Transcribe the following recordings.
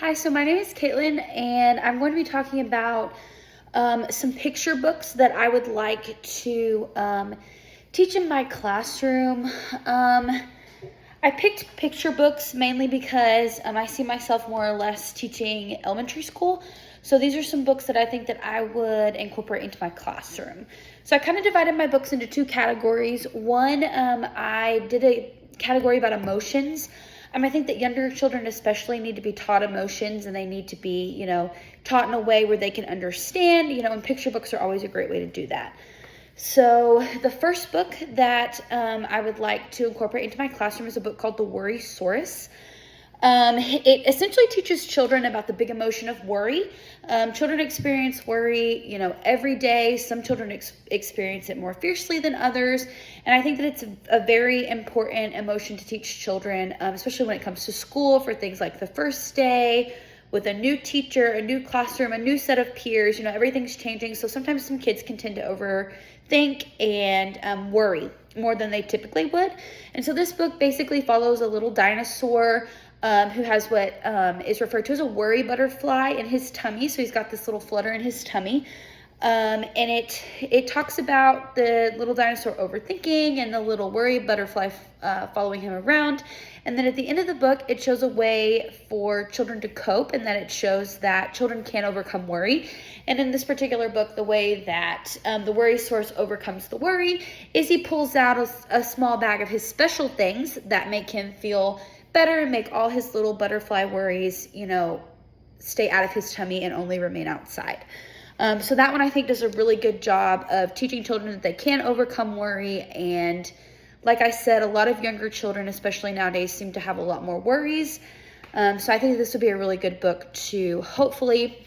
Hi, so my name is Caitlin, and I'm going to be talking about some picture books that I would like to teach in my classroom. I picked picture books mainly because I see myself more or less teaching elementary school. So these are some books that I think that I would incorporate into my classroom. So I kind of divided my books into two categories. One, I did a category about emotions. I think that younger children especially need to be taught emotions, and they need to be, taught in a way where they can understand, and picture books are always a great way to do that. So the first book that I would like to incorporate into my classroom is a book called The Worrysaurus. It essentially teaches children about the big emotion of worry. Children experience worry, every day. Some children experience it more fiercely than others. And I think that it's a very important emotion to teach children, especially when it comes to school, for things like the first day, with a new teacher, a new classroom, a new set of peers. Everything's changing. So sometimes some kids can tend to overthink and worry more than they typically would. And so this book basically follows a little dinosaur who has what is referred to as a worry butterfly in his tummy. So he's got this little flutter in his tummy. And it talks about the little dinosaur overthinking and the little worry butterfly following him around. And then at the end of the book, it shows a way for children to cope, and that it shows that children can overcome worry. And in this particular book, the way that the Worrysaurus overcomes the worry is he pulls out a small bag of his special things that make him feel better and make all his little butterfly worries, stay out of his tummy and only remain outside. So that one I think does a really good job of teaching children that they can overcome worry. And like I said, a lot of younger children, especially nowadays, seem to have a lot more worries. So I think this would be a really good book to hopefully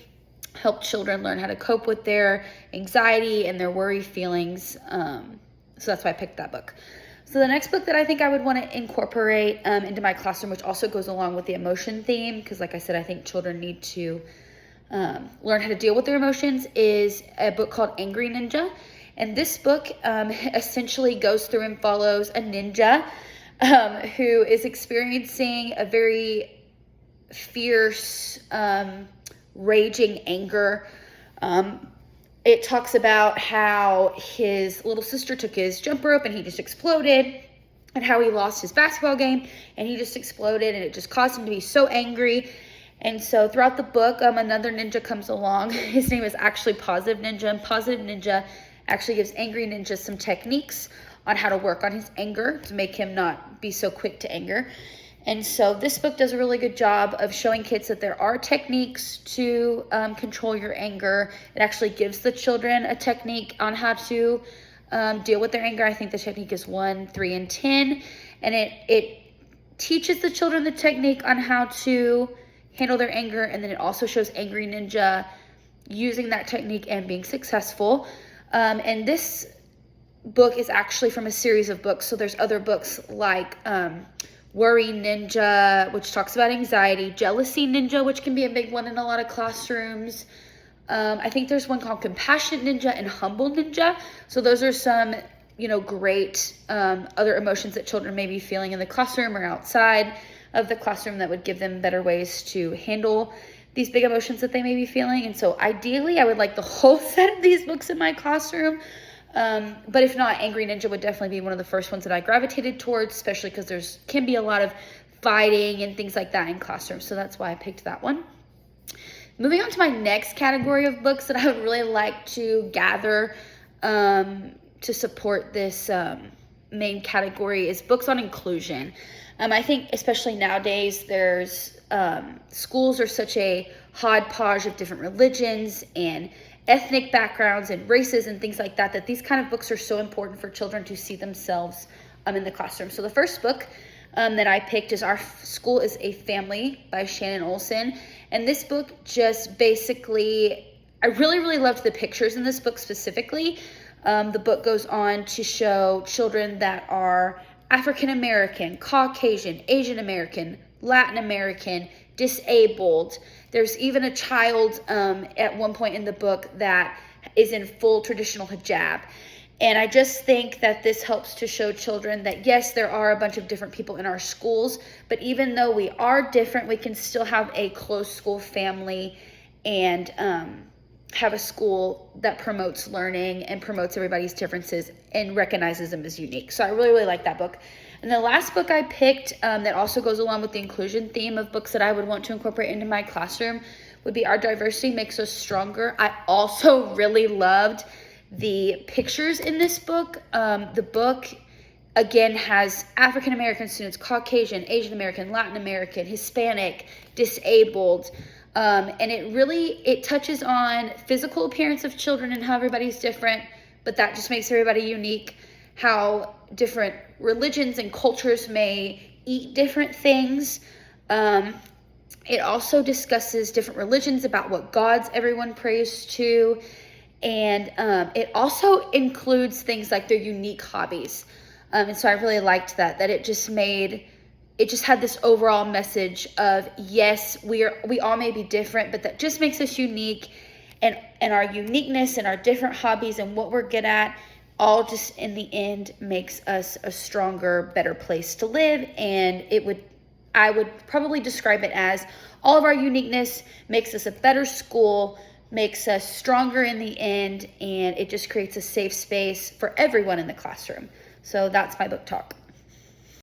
help children learn how to cope with their anxiety and their worry feelings. So that's why I picked that book. So the next book that I think I would want to incorporate into my classroom, which also goes along with the emotion theme, because like I said, I think children need to learn how to deal with their emotions, is a book called Angry Ninja. And this book essentially goes through and follows a ninja who is experiencing a very fierce, raging anger. It talks about how his little sister took his jump rope and he just exploded, and how he lost his basketball game and he just exploded, and it just caused him to be so angry. And so throughout the book, another ninja comes along. His name is actually Positive Ninja, and Positive Ninja actually gives Angry Ninja some techniques on how to work on his anger to make him not be so quick to anger. And so this book does a really good job of showing kids that there are techniques to control your anger. It actually gives the children a technique on how to deal with their anger. I think the technique is 1, 3, and 10. And it teaches the children the technique on how to handle their anger. And then it also shows Angry Ninja using that technique and being successful. And this book is actually from a series of books. So there's other books like Worry Ninja, which talks about anxiety, Jealousy Ninja, which can be a big one in a lot of classrooms. I think there's one called Compassionate Ninja and Humble Ninja. So those are some, great other emotions that children may be feeling in the classroom or outside of the classroom that would give them better ways to handle these big emotions that they may be feeling. And so ideally, I would like the whole set of these books in my classroom. But if not, Angry Ninja would definitely be one of the first ones that I gravitated towards, especially because can be a lot of fighting and things like that in classrooms. So that's why I picked that one. Moving on to my next category of books that I would really like to gather to support this main category is books on inclusion. I think especially nowadays, there's schools are such a hodgepodge of different religions and ethnic backgrounds and races and things like that, that these kind of books are so important for children to see themselves in the classroom. So the first book that I picked is Our School is a Family by Shannon Olson. And this book just basically, I really, really loved the pictures in this book specifically. The book goes on to show children that are African American, Caucasian, Asian American, Latin American, disabled. There's even a child at one point in the book that is in full traditional hijab. And I just think that this helps to show children that, yes, there are a bunch of different people in our schools, but even though we are different, we can still have a close school family and have a school that promotes learning and promotes everybody's differences and recognizes them as unique. So I really, really like that book. And the last book I picked that also goes along with the inclusion theme of books that I would want to incorporate into my classroom would be Our Diversity Makes Us Stronger. I also really loved the pictures in this book. The book, again, has African American students, Caucasian, Asian American, Latin American, Hispanic, disabled, and it touches on physical appearance of children and how everybody's different, but that just makes everybody unique, how different religions and cultures may eat different things. It also discusses different religions, about what gods everyone prays to, and it also includes things like their unique hobbies. And so I really liked that it just had this overall message of, yes, we all may be different, but that just makes us unique, and our uniqueness and our different hobbies and what we're good at all just in the end makes us a stronger, better place to live. And I would probably describe it as all of our uniqueness makes us a better school, makes us stronger in the end, and it just creates a safe space for everyone in the classroom. So that's my book talk.